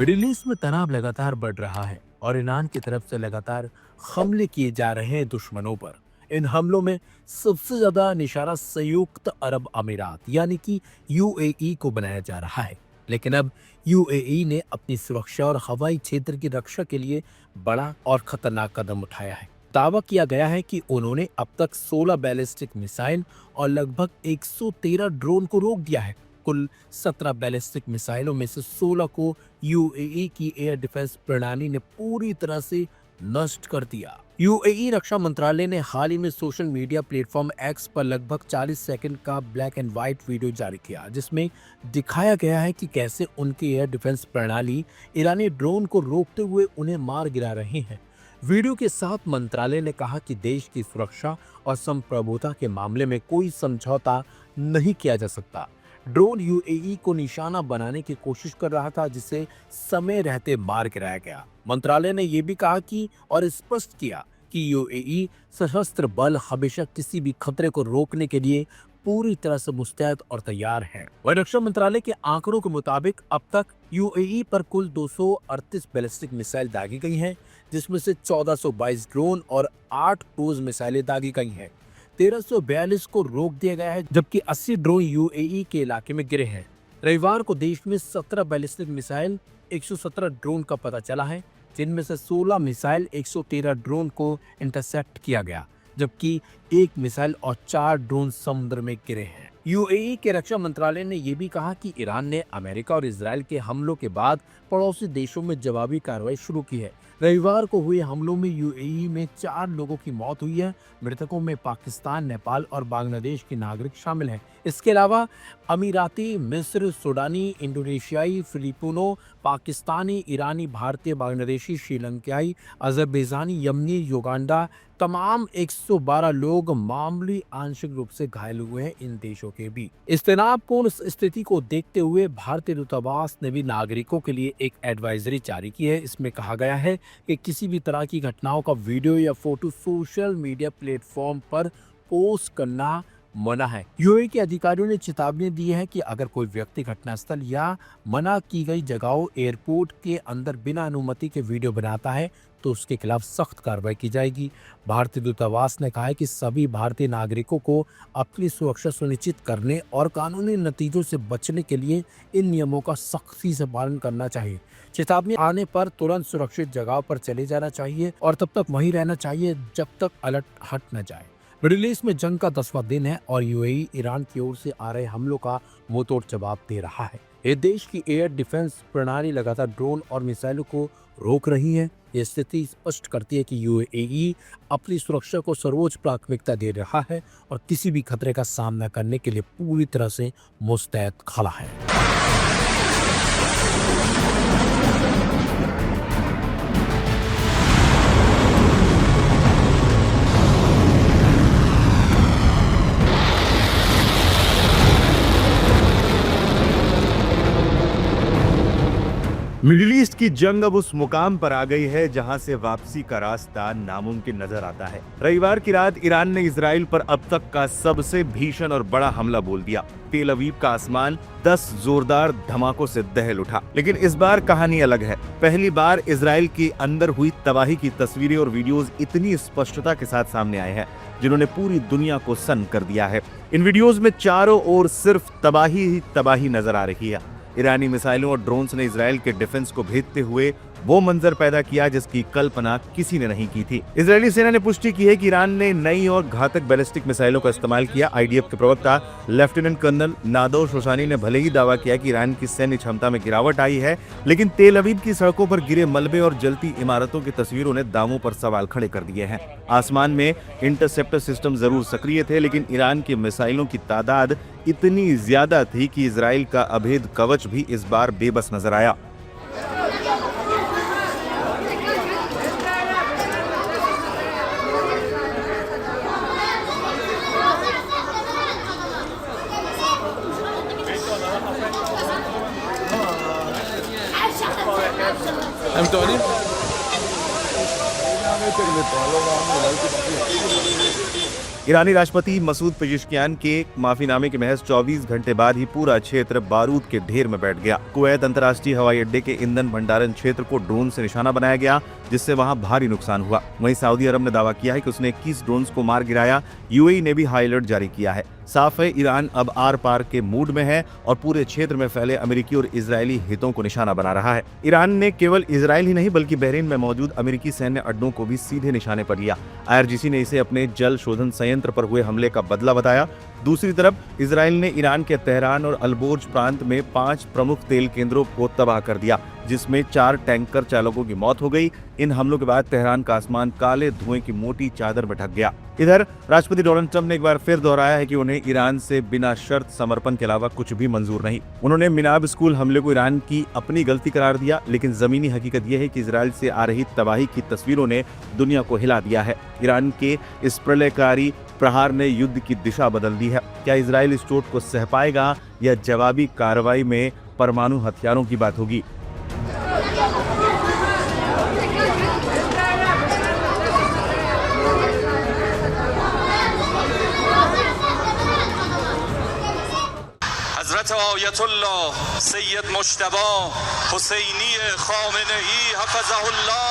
Middle east में तनाव लगातार बढ़ रहा है और ईरान की तरफ से लगातार हमले किए जा रहे हैं दुश्मनों पर। इन हमलों में सबसे ज्यादा निशाना संयुक्त अरब अमीरात यानी कि यूएई को बनाया जा रहा है। लेकिन अब यूएई ने अपनी सुरक्षा और हवाई क्षेत्र की रक्षा के लिए बड़ा और खतरनाक कदम उठाया है। दावा किया गया है कि उन्होंने अब तक 16 बैलिस्टिक मिसाइल और लगभग 113 ड्रोन को रोक दिया है। कुल 17 बैलिस्टिक मिसाइलों में से 16 को यूएई की एयर डिफेंस प्रणाली ने पूरी तरह से नष्ट कर दिया। यूएई रक्षा मंत्रालय ने हाल ही में सोशल मीडिया प्लेटफॉर्म एक्स पर लगभग 40 सेकंड का ब्लैक एंड व्हाइट वीडियो जारी किया, जिसमें दिखाया गया है कि कैसे उनकी एयर डिफेंस प्रणाली ईरानी ड्रोन को रोकते हुए उन्हें मार गिरा रहे हैं। वीडियो के साथ मंत्रालय ने कहा कि देश की सुरक्षा और संप्रभुता के मामले में कोई समझौता नहीं किया जा सकता। ड्रोन यूएई को निशाना बनाने की कोशिश कर रहा था, जिसे समय रहते मार गिराया गया। मंत्रालय ने यह भी कहा कि और स्पष्ट किया कि यूएई सशस्त्र बल हमेशा किसी भी खतरे को रोकने के लिए पूरी तरह से मुस्तैद और तैयार है। वह रक्षा मंत्रालय के आंकड़ों के मुताबिक अब तक यूएई पर कुल 238 बैलिस्टिक मिसाइल दागी गई हैं, जिसमें से 1422 ड्रोन और 8 क्रूज मिसाइलें दागी गई हैं। 1342 को रोक दिया गया है, जबकि 80 ड्रोन यूएई के इलाके में गिरे हैं। रविवार को देश में 17 बैलिस्टिक मिसाइल 117 ड्रोन का पता चला है, जिनमें से 16 मिसाइल 113 ड्रोन को इंटरसेप्ट किया गया, जबकि 1 मिसाइल और 4 ड्रोन समुद्र में गिरे हैं। यूएई के रक्षा मंत्रालय ने यह भी कहा कि ईरान ने अमेरिका और इजराइल के हमलों के बाद पड़ोसी देशों में जवाबी कार्रवाई शुरू की है। रविवार को हुए हमलों में यूएई में 4 लोगों की मौत हुई है। मृतकों में पाकिस्तान, नेपाल और बांग्लादेश के नागरिक शामिल हैं। इसके अलावा अमीराती, मिस्र, सूडानी, इंडोनेशियाई, फिलिपिनो, पाकिस्तानी, ईरानी, भारतीय, बांग्लादेशी, श्रीलंकाई, अजरबैजानी, यमनी, युगांडा तमाम 112 लोग मामूली आंशिक रूप से घायल हुए हैं। इन देशों के भी इस तनावपूर्ण स्थिति को देखते हुए भारतीय दूतावास ने भी नागरिकों के लिए एक एडवाइजरी जारी की है। इसमें कहा गया है कि किसी भी तरह की घटनाओं का वीडियो या फोटो सोशल मीडिया प्लेटफॉर्म पर पोस्ट करना मना है। यूएई के अधिकारियों ने चेतावनी दी है कि अगर कोई व्यक्ति घटनास्थल या मना की गई जगहों, एयरपोर्ट के अंदर बिना अनुमति के वीडियो बनाता है तो उसके खिलाफ सख्त कार्रवाई की जाएगी। भारतीय दूतावास ने कहा है कि सभी भारतीय नागरिकों को अपनी सुरक्षा सुनिश्चित करने और कानूनी नतीजों से बचने के लिए इन नियमों का सख्ती से पालन करना चाहिए। चेतावनी आने पर तुरंत सुरक्षित जगह पर चले जाना चाहिए और तब तक वहीं रहना चाहिए जब तक अलर्ट हट न जाए। मिडिल ईस्ट में जंग का 10वां दिन है और यूएई ईरान की ओर से आ रहे हमलों का मुंहतोड़ जवाब दे रहा है। ये देश की एयर डिफेंस प्रणाली लगातार ड्रोन और मिसाइलों को रोक रही है। ये स्थिति स्पष्ट करती है कि यूएई अपनी सुरक्षा को सर्वोच्च प्राथमिकता दे रहा है और किसी भी खतरे का सामना करने के लिए पूरी तरह से मुस्तैद खड़ा है। मिडिल ईस्ट की जंग अब उस मुकाम पर आ गई है जहां से वापसी का रास्ता नामुमकिन नजर आता है। रविवार की रात ईरान ने इजराइल पर अब तक का सबसे भीषण और बड़ा हमला बोल दिया। तेल अवीव का आसमान 10 जोरदार धमाकों से दहल उठा। लेकिन इस बार कहानी अलग है। पहली बार इजराइल के अंदर हुई तबाही की तस्वीरें और वीडियोस इतनी स्पष्टता के साथ सामने आए हैं जिन्होंने पूरी दुनिया को सन्न कर दिया है। इन वीडियोस में चारों ओर सिर्फ तबाही ही तबाही नजर आ रही है। ईरानी मिसाइलों और ड्रोन्स ने इजराइल के डिफेंस को भेदते हुए वो मंजर पैदा किया जिसकी कल्पना किसी ने नहीं की थी। इजरायली सेना ने पुष्टि की है कि ईरान ने नई और घातक बैलिस्टिक मिसाइलों का इस्तेमाल किया। आईडीएफ के प्रवक्ता लेफ्टिनेंट कर्नल नादोर शोशानी ने भले ही दावा किया कि ईरान की सैन्य क्षमता में गिरावट आई है, लेकिन तेल अवीव की सड़कों पर गिरे मलबे और जलती इमारतों की तस्वीरों ने दावों पर सवाल खड़े कर दिए हैं। आसमान में इंटरसेप्टर सिस्टम जरूर सक्रिय थे, लेकिन ईरान की मिसाइलों की तादाद इतनी ज्यादा थी कि इजराइल का अभेद कवच भी इस बार बेबस नजर आया। I'm ईरानी राष्ट्रपति मसूद पेजिशकियान के माफीनामे के महज 24 घंटे बाद ही पूरा क्षेत्र बारूद के ढेर में बैठ गया। कुवैत अंतर्राष्ट्रीय हवाई अड्डे के ईंधन भंडारण क्षेत्र को ड्रोन से निशाना बनाया गया, जिससे वहां भारी नुकसान हुआ। वहीं सऊदी अरब ने दावा किया है कि उसने 21 ड्रोन्स को मार गिराया। यूएई ने भी हाई अलर्ट जारी किया है। साफ है, ईरान अब आर पार के मूड में है और पूरे क्षेत्र में फैले अमेरिकी और इजरायली हितों को निशाना बना रहा है। ईरान ने केवल इजरायल ही नहीं बल्कि बहरीन में मौजूद अमेरिकी सैन्य अड्डों को भी सीधे निशाने पर लिया। IRGC ने इसे अपने जल शोधन संयंत्र पर हुए हमले का बदला बताया। दूसरी तरफ इजरायल ने ईरान के तेहरान और अलबोर्ज प्रांत में 5 प्रमुख तेल केंद्रों को तबाह कर दिया, जिसमें 4 टैंकर चालकों की मौत हो गई। इन हमलों के बाद तेहरान का आसमान काले धुएं की मोटी चादर में ढक गया। इधर राष्ट्रपति डोनाल्ड ट्रंप ने एक बार फिर दोहराया है कि उन्हें ईरान से बिना शर्त समर्पण के अलावा कुछ भी मंजूर नहीं। उन्होंने मिनाब स्कूल हमले को ईरान की अपनी गलती करार दिया, लेकिन जमीनी हकीकत यह है कि इजरायल से आ रही तबाही की तस्वीरों ने दुनिया को हिला दिया है। ईरान के इस प्रलयकारी प्रहार ने युद्ध की दिशा बदल दी है। क्या इजरायल इस चोट को सह पाएगा या जवाबी कार्रवाई में परमाणु हथियारों की बात होगी? हजरत आयतुल्लाह सैयद मुज्तबा हुसैनी खामेनेई हफज़हुल्लाह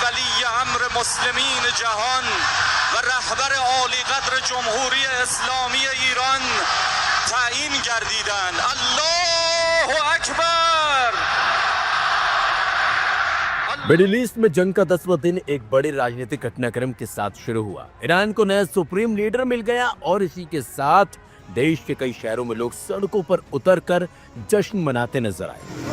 वली अम्र मुस्लिमीन जहान व रहबर आली कद्र जमहूरी इस्लामी ईरान तायीन गर्दीदंद। अल्लाहु अकबर। मिडिल ईस्ट में जंग का 10वां दिन एक बड़े राजनीतिक घटनाक्रम के साथ शुरू हुआ। ईरान को नया सुप्रीम लीडर मिल गया और इसी के साथ देश के कई शहरों में लोग सड़कों पर उतरकर जश्न मनाते नजर आए।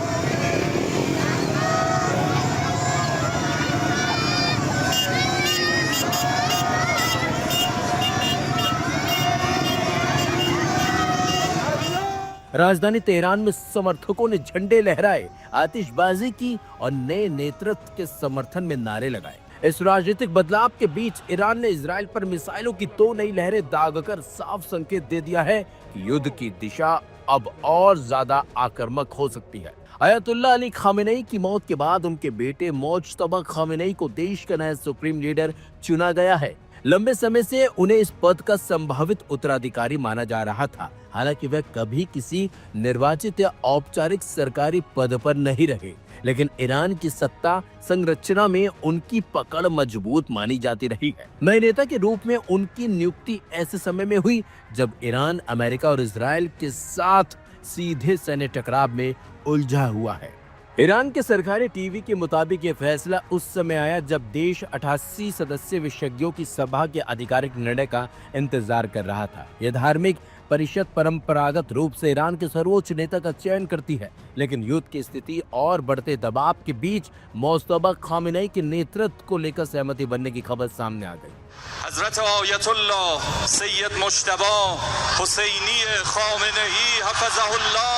राजधानी तेहरान में समर्थकों ने झंडे लहराए, आतिशबाजी की और नए नेतृत्व के समर्थन में नारे लगाए। इस राजनीतिक बदलाव के बीच ईरान ने इजरायल पर मिसाइलों की 2 नई लहरें दागकर साफ संकेत दे दिया है कि युद्ध की दिशा अब और ज्यादा आक्रामक हो सकती है। अयतुल्लाह अली खामेनेई की मौत के बाद उनके बेटे मुज्तबा खामेनेई को देश का नया सुप्रीम लीडर चुना गया है। लंबे समय से उन्हें इस पद का संभावित उत्तराधिकारी माना जा रहा था, हालांकि वह कभी किसी निर्वाचित या औपचारिक सरकारी पद पर नहीं रहे, लेकिन ईरान की सत्ता संरचना में उनकी पकड़ मजबूत मानी जाती रही है। नए नेता के रूप में उनकी नियुक्ति ऐसे समय में हुई जब ईरान अमेरिका और इजरायल के साथ सीधे सैन्य टकराव में उलझा हुआ है। ईरान के सरकारी टीवी के मुताबिक ये फैसला उस समय आया जब देश 88 सदस्य विशेषज्ञों की सभा के आधिकारिक निर्णय का इंतजार कर रहा था। यह धार्मिक परिषद परंपरागत रूप से ईरान के सर्वोच्च नेता का चयन करती है, लेकिन युद्ध की स्थिति और बढ़ते दबाव के बीच मुज्तबा खामेनेई के नेतृत्व को लेकर सहमति बनने की खबर सामने आ गई। हजरत आयतुल्लाह सैयद मुज्तबा हुसैनी खामेनेई हफज़हुल्लाह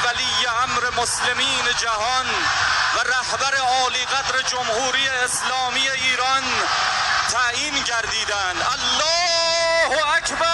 वली अम्र मुस्लिमीन जहान व रहबर आली कद्र जमहूरी इस्लामी ईरान तायीन गर्दीदंद। अल्लाहु अकबर।